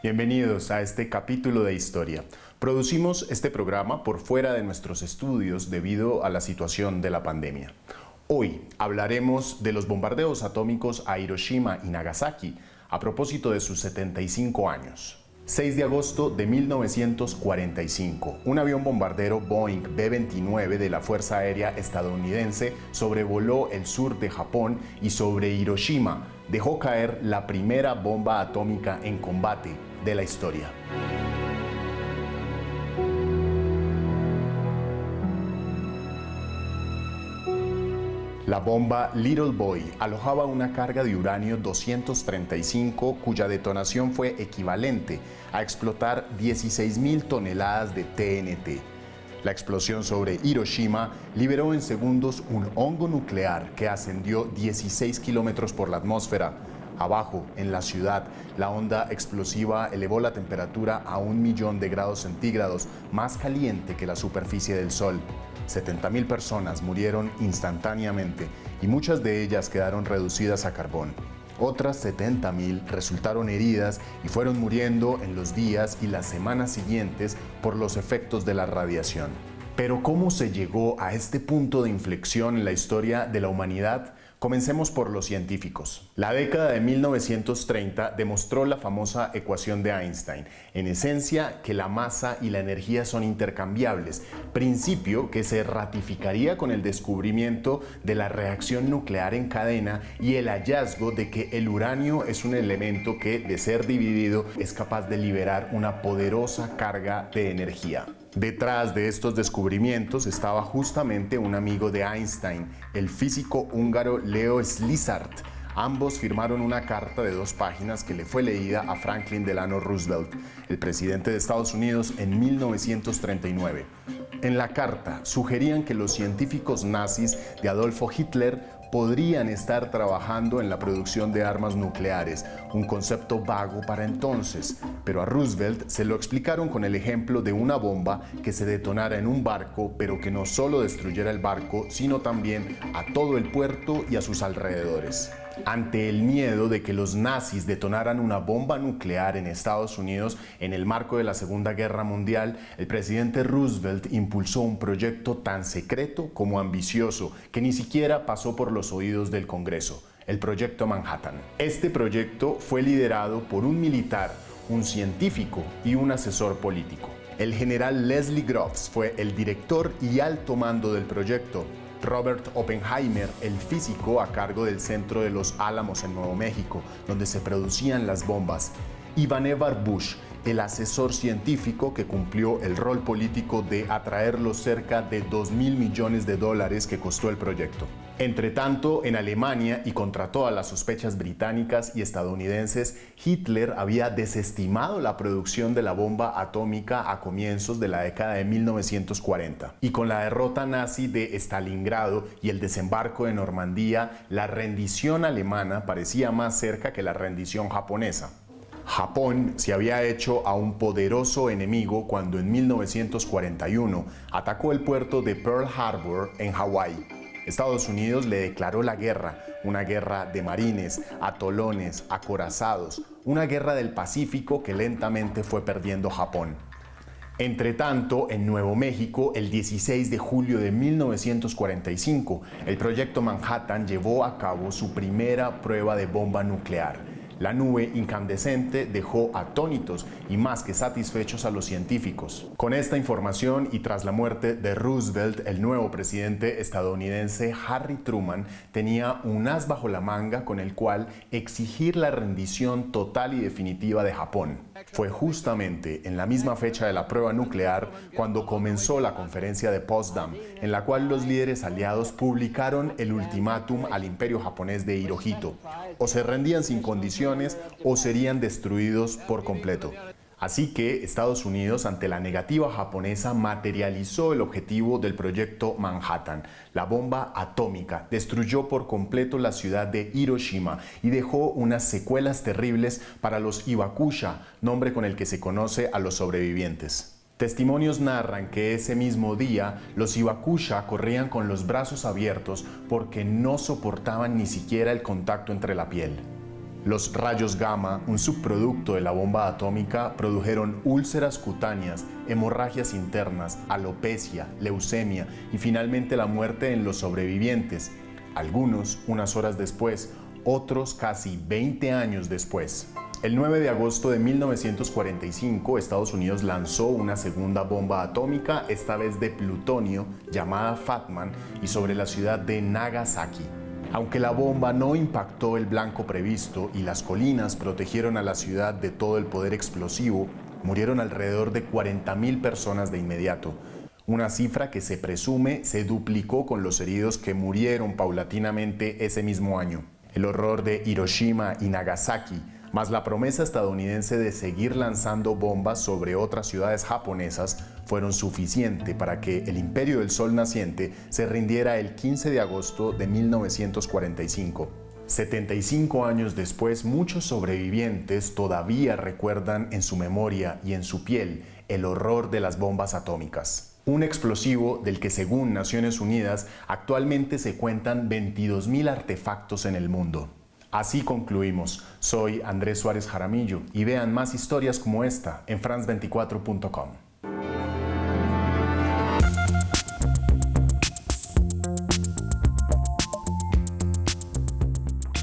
Bienvenidos a este capítulo de historia. Producimos este programa por fuera de nuestros estudios debido a la situación de la pandemia. Hoy hablaremos de los bombardeos atómicos a Hiroshima y Nagasaki a propósito de sus 75 años. 6 de agosto de 1945, un avión bombardero Boeing B-29 de la Fuerza Aérea estadounidense sobrevoló el sur de Japón y sobre Hiroshima dejó caer la primera bomba atómica en combate de la historia. La bomba Little Boy alojaba una carga de uranio 235 cuya detonación fue equivalente a explotar 16.000 toneladas de TNT. La explosión sobre Hiroshima liberó en segundos un hongo nuclear que ascendió 16 kilómetros por la atmósfera. Abajo, en la ciudad, la onda explosiva elevó la temperatura a 1.000.000 de grados centígrados, más caliente que la superficie del Sol. 70.000 personas murieron instantáneamente y muchas de ellas quedaron reducidas a carbón. Otras 70.000 resultaron heridas y fueron muriendo en los días y las semanas siguientes por los efectos de la radiación. Pero ¿cómo se llegó a este punto de inflexión en la historia de la humanidad? Comencemos por los científicos. La década de 1930 demostró la famosa ecuación de Einstein, en esencia que la masa y la energía son intercambiables, principio que se ratificaría con el descubrimiento de la reacción nuclear en cadena y el hallazgo de que el uranio es un elemento que, de ser dividido, es capaz de liberar una poderosa carga de energía. Detrás de estos descubrimientos estaba justamente un amigo de Einstein, el físico húngaro Leo Szilard. Ambos firmaron una carta de 2 páginas que le fue leída a Franklin Delano Roosevelt, el presidente de Estados Unidos, en 1939. En la carta sugerían que los científicos nazis de Adolfo Hitler podrían estar trabajando en la producción de armas nucleares, un concepto vago para entonces, pero a Roosevelt se lo explicaron con el ejemplo de una bomba que se detonara en un barco, pero que no solo destruyera el barco, sino también a todo el puerto y a sus alrededores. Ante el miedo de que los nazis detonaran una bomba nuclear en Estados Unidos en el marco de la Segunda Guerra Mundial, el presidente Roosevelt impulsó un proyecto tan secreto como ambicioso que ni siquiera pasó por los oídos del Congreso, el Proyecto Manhattan. Este proyecto fue liderado por un militar, un científico y un asesor político. El general Leslie Groves fue el director y alto mando del proyecto. Robert Oppenheimer, el físico a cargo del Centro de los Álamos en Nuevo México, donde se producían las bombas, y Vannevar Bush, el asesor científico que cumplió el rol político de atraer los cerca de $2.000 millones que costó el proyecto. Entre tanto, en Alemania, y contra todas las sospechas británicas y estadounidenses, Hitler había desestimado la producción de la bomba atómica a comienzos de la década de 1940. Y con la derrota nazi de Stalingrado y el desembarco de Normandía, la rendición alemana parecía más cerca que la rendición japonesa. Japón se había hecho a un poderoso enemigo cuando en 1941 atacó el puerto de Pearl Harbor en Hawái. Estados Unidos le declaró la guerra, una guerra de marines, atolones, acorazados, una guerra del Pacífico que lentamente fue perdiendo Japón. Entre tanto, en Nuevo México, el 16 de julio de 1945, el Proyecto Manhattan llevó a cabo su primera prueba de bomba nuclear. La nube incandescente dejó atónitos y más que satisfechos a los científicos. Con esta información y tras la muerte de Roosevelt, el nuevo presidente estadounidense Harry Truman tenía un as bajo la manga con el cual exigir la rendición total y definitiva de Japón. Fue justamente en la misma fecha de la prueba nuclear cuando comenzó la conferencia de Potsdam, en la cual los líderes aliados publicaron el ultimátum al imperio japonés de Hirohito: o se rendían sin condiciones o serían destruidos por completo. Así que Estados Unidos, ante la negativa japonesa, materializó el objetivo del Proyecto Manhattan. La bomba atómica destruyó por completo la ciudad de Hiroshima y dejó unas secuelas terribles para los Hibakusha, nombre con el que se conoce a los sobrevivientes. Testimonios narran que ese mismo día los Hibakusha corrían con los brazos abiertos porque no soportaban ni siquiera el contacto entre la piel. Los rayos gamma, un subproducto de la bomba atómica, produjeron úlceras cutáneas, hemorragias internas, alopecia, leucemia y finalmente la muerte en los sobrevivientes, algunos unas horas después, otros casi 20 años después. El 9 de agosto de 1945, Estados Unidos lanzó una segunda bomba atómica, esta vez de plutonio, llamada Fat Man, y sobre la ciudad de Nagasaki. Aunque la bomba no impactó el blanco previsto y las colinas protegieron a la ciudad de todo el poder explosivo, murieron alrededor de 40.000 personas de inmediato, una cifra que se presume se duplicó con los heridos que murieron paulatinamente ese mismo año. El horror de Hiroshima y Nagasaki, más la promesa estadounidense de seguir lanzando bombas sobre otras ciudades japonesas, fueron suficientes para que el Imperio del Sol naciente se rindiera el 15 de agosto de 1945. 75 años después, muchos sobrevivientes todavía recuerdan en su memoria y en su piel el horror de las bombas atómicas. Un explosivo del que, según Naciones Unidas, actualmente se cuentan 22.000 artefactos en el mundo. Así concluimos. Soy Andrés Suárez Jaramillo y vean más historias como esta en france24.com.